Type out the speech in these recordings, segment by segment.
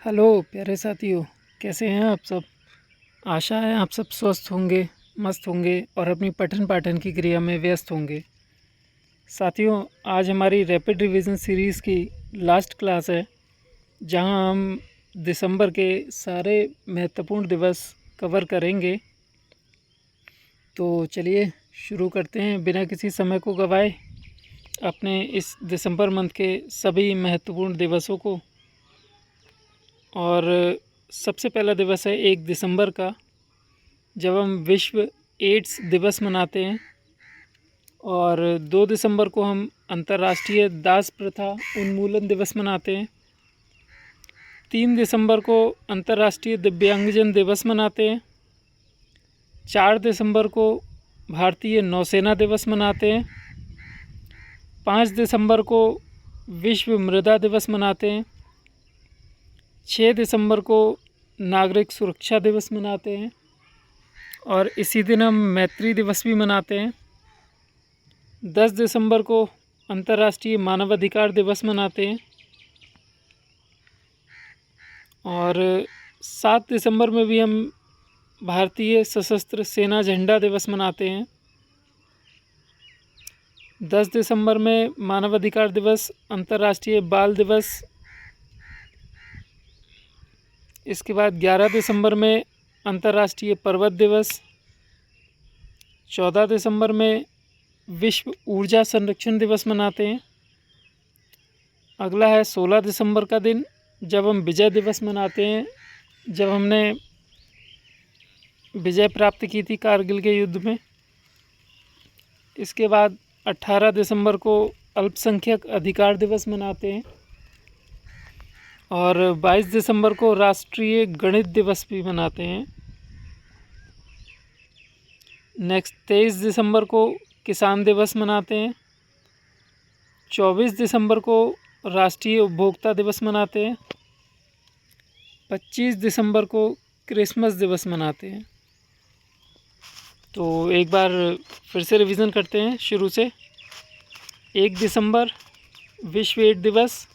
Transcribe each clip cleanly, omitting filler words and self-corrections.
Hello प्यारे साथियों, कैसे हैं आप सब। आशा है आप सब स्वस्थ होंगे, मस्त होंगे और अपनी पठन पाठन की क्रिया में व्यस्त होंगे। साथियों, आज हमारी रैपिड रिवीजन सीरीज़ की लास्ट क्लास है, जहां हम दिसंबर के सारे महत्वपूर्ण दिवस कवर करेंगे। तो चलिए शुरू करते हैं बिना किसी समय को गवाए अपने इस दिसंबर मंथ के सभी महत्वपूर्ण दिवसों को। और सबसे पहला दिवस है 1 दिसंबर का, जब हम विश्व एड्स दिवस मनाते हैं। और 2 दिसंबर को हम अंतर्राष्ट्रीय दास प्रथा उन्मूलन दिवस मनाते हैं। 3 दिसंबर को अंतर्राष्ट्रीय दिव्यांगजन दिवस मनाते हैं। 4 दिसंबर को भारतीय नौसेना दिवस मनाते हैं। 5 दिसंबर को विश्व मृदा दिवस मनाते हैं। 6 दिसंबर को नागरिक सुरक्षा दिवस मनाते हैं और इसी दिन हम मैत्री दिवस भी मनाते हैं। 10 दिसंबर को अंतर्राष्ट्रीय मानवाधिकार दिवस मनाते हैं और 7 दिसंबर में भी हम भारतीय सशस्त्र सेना झंडा दिवस मनाते हैं। 10 दिसंबर में मानवाधिकार दिवस, अंतर्राष्ट्रीय बाल दिवस। इसके बाद 11 दिसंबर में अंतर्राष्ट्रीय पर्वत दिवस। 14 दिसंबर में विश्व ऊर्जा संरक्षण दिवस मनाते हैं। अगला है 16 दिसंबर का दिन, जब हम विजय दिवस मनाते हैं, जब हमने विजय प्राप्त की थी कारगिल के युद्ध में। इसके बाद 18 दिसंबर को अल्पसंख्यक अधिकार दिवस मनाते हैं और 22 दिसंबर को राष्ट्रीय गणित दिवस भी मनाते हैं। नेक्स्ट 23 दिसंबर को किसान दिवस मनाते हैं। 24 दिसंबर को राष्ट्रीय उपभोक्ता दिवस मनाते हैं। 25 दिसंबर को क्रिसमस दिवस मनाते हैं। तो एक बार फिर से रिवीजन करते हैं शुरू से। 1 दिसंबर विश्व एड्स दिवस।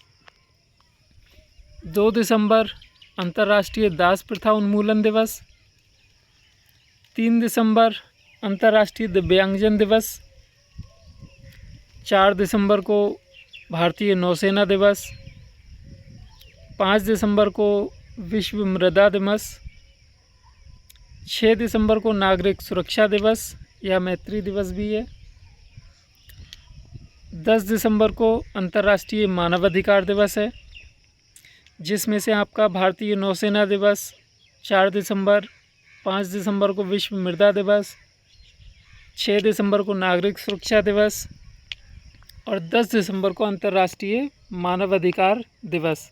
2 दिसंबर अंतर्राष्ट्रीय दास प्रथा उन्मूलन दिवस। 3 दिसंबर अंतर्राष्ट्रीय दिव्यांगजन दिवस। 4 दिसंबर को भारतीय नौसेना दिवस। 5 दिसंबर को विश्व मृदा दिवस। 6 दिसंबर को नागरिक सुरक्षा दिवस या मैत्री दिवस भी है। 10 दिसंबर को अंतर्राष्ट्रीय मानवाधिकार दिवस है, जिसमें से आपका भारतीय नौसेना दिवस 4 दिसंबर, 5 दिसंबर को विश्व मृदा दिवस, 6 दिसंबर को नागरिक सुरक्षा दिवस और 10 दिसंबर को अंतर्राष्ट्रीय मानवाधिकार दिवस।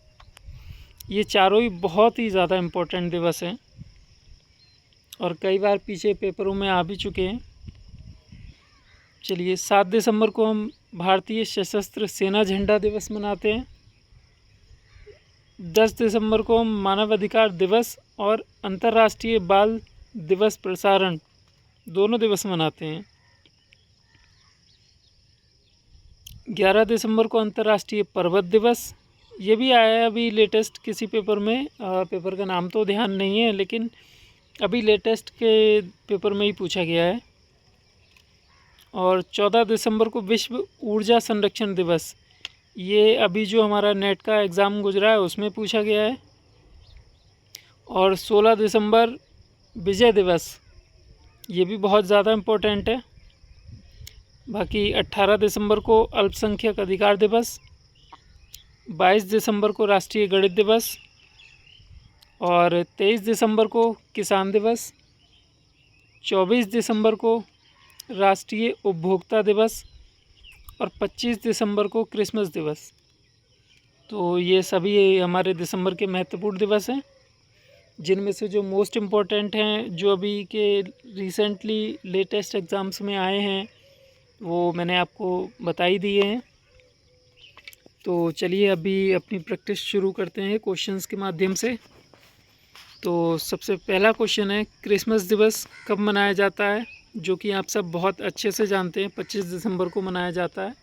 ये चारों ही बहुत ही ज़्यादा इम्पोर्टेंट दिवस हैं और कई बार पीछे पेपरों में आ भी चुके हैं। चलिए, 7 दिसंबर को हम भारतीय सशस्त्र सेना झंडा दिवस मनाते हैं। 10 दिसंबर को हम मानवाधिकार दिवस और अंतर्राष्ट्रीय बाल दिवस प्रसारण दोनों दिवस मनाते हैं। 11 दिसंबर को अंतर्राष्ट्रीय पर्वत दिवस, ये भी आया है अभी लेटेस्ट किसी पेपर में। पेपर का नाम तो ध्यान नहीं है, लेकिन अभी लेटेस्ट के पेपर में ही पूछा गया है। और 14 दिसंबर को विश्व ऊर्जा संरक्षण दिवस, ये अभी जो हमारा नेट का एग्ज़ाम गुजरा है उसमें पूछा गया है। और 16 दिसंबर विजय दिवस, ये भी बहुत ज़्यादा इम्पोर्टेंट है। बाकी 18 दिसंबर को अल्पसंख्यक अधिकार दिवस। 22 दिसंबर को राष्ट्रीय गणित दिवस और 23 दिसंबर को किसान दिवस। 24 दिसंबर को राष्ट्रीय उपभोक्ता दिवस और 25 दिसंबर को क्रिसमस दिवस। तो ये सभी हमारे दिसंबर के महत्वपूर्ण दिवस हैं, जिनमें से जो मोस्ट इम्पोर्टेंट हैं, जो अभी के रिसेंटली लेटेस्ट एग्ज़ाम्स में आए हैं, वो मैंने आपको बता ही दिए हैं। तो चलिए अभी अपनी प्रैक्टिस शुरू करते हैं क्वेश्चंस के माध्यम से। तो सबसे पहला क्वेश्चन है, क्रिसमस दिवस कब मनाया जाता है, जो कि आप सब बहुत अच्छे से जानते हैं, 25 दिसंबर को मनाया जाता है।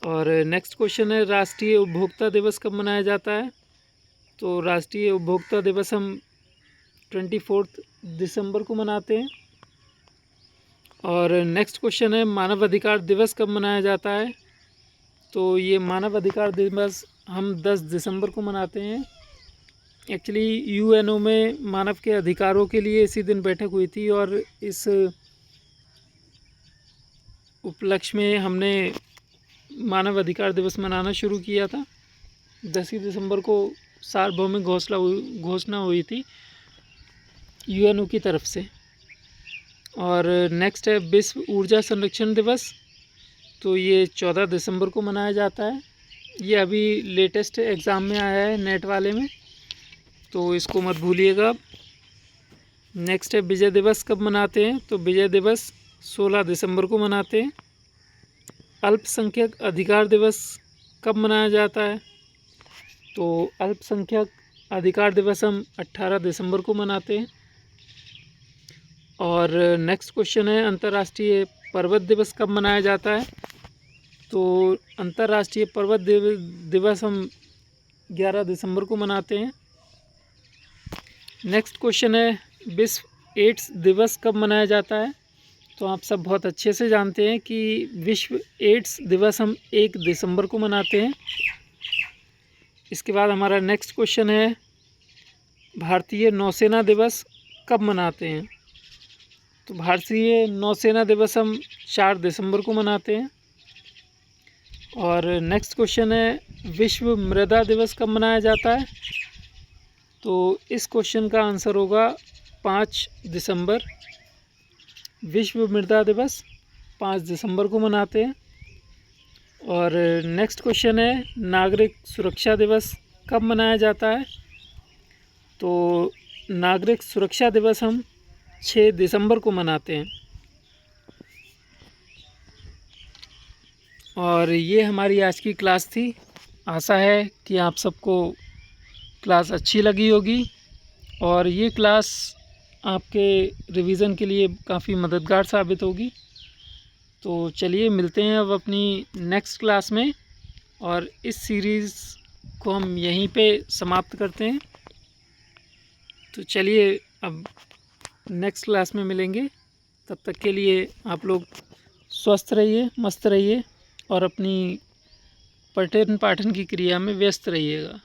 और नेक्स्ट क्वेश्चन है, राष्ट्रीय उपभोक्ता दिवस कब मनाया जाता है, तो राष्ट्रीय उपभोक्ता दिवस हम 24 दिसंबर को मनाते हैं। और नेक्स्ट क्वेश्चन है मानव अधिकार दिवस कब मनाया जाता है। तो ये मानव अधिकार दिवस हम 10 दिसंबर को मनाते हैं। एक्चुअली यूएनओ में मानव के अधिकारों के लिए इसी दिन बैठक हुई थी और इस उपलक्ष्य में हमने मानव अधिकार दिवस मनाना शुरू किया था। 10 ही दिसंबर को सार्वभौमिक घोषणा हुई थी यूएनओ की तरफ से। और नेक्स्ट है विश्व ऊर्जा संरक्षण दिवस। तो ये 14 दिसंबर को मनाया जाता है। ये अभी लेटेस्ट एग्ज़ाम में आया है नेट वाले में, तो इसको मत भूलिएगा। नेक्स्ट है विजय दिवस कब मनाते हैं। तो विजय दिवस 16 दिसंबर को मनाते हैं। अल्पसंख्यक अधिकार दिवस कब मनाया जाता है। तो अल्पसंख्यक अधिकार दिवस हम 18 दिसंबर को मनाते हैं। और नेक्स्ट क्वेश्चन है अंतर्राष्ट्रीय पर्वत दिवस कब मनाया जाता है। तो अंतर्राष्ट्रीय पर्वत दिवस हम 11 दिसंबर को मनाते हैं। नेक्स्ट क्वेश्चन है विश्व एड्स दिवस कब मनाया जाता है। तो आप सब बहुत अच्छे से जानते हैं कि विश्व एड्स दिवस हम 1 दिसंबर को मनाते हैं। इसके बाद हमारा नेक्स्ट क्वेश्चन है भारतीय नौसेना दिवस कब मनाते हैं। तो भारतीय नौसेना दिवस हम 4 दिसंबर को मनाते हैं। और नेक्स्ट क्वेश्चन है विश्व मृदा दिवस कब मनाया जाता है। तो इस क्वेश्चन का आंसर होगा 5 दिसंबर। विश्व मृदा दिवस 5 दिसंबर को मनाते हैं। और नेक्स्ट क्वेश्चन है नागरिक सुरक्षा दिवस कब मनाया जाता है। तो नागरिक सुरक्षा दिवस हम 6 दिसंबर को मनाते हैं। और ये हमारी आज की क्लास थी। आशा है कि आप सबको क्लास अच्छी लगी होगी और ये क्लास आपके रिवीजन के लिए काफ़ी मददगार साबित होगी। तो चलिए मिलते हैं अब अपनी नेक्स्ट क्लास में और इस सीरीज़ को हम यहीं पे समाप्त करते हैं। तो चलिए अब नेक्स्ट क्लास में मिलेंगे। तब तक के लिए आप लोग स्वस्थ रहिए, मस्त रहिए और अपनी पठन पाठन की क्रिया में व्यस्त रहिएगा।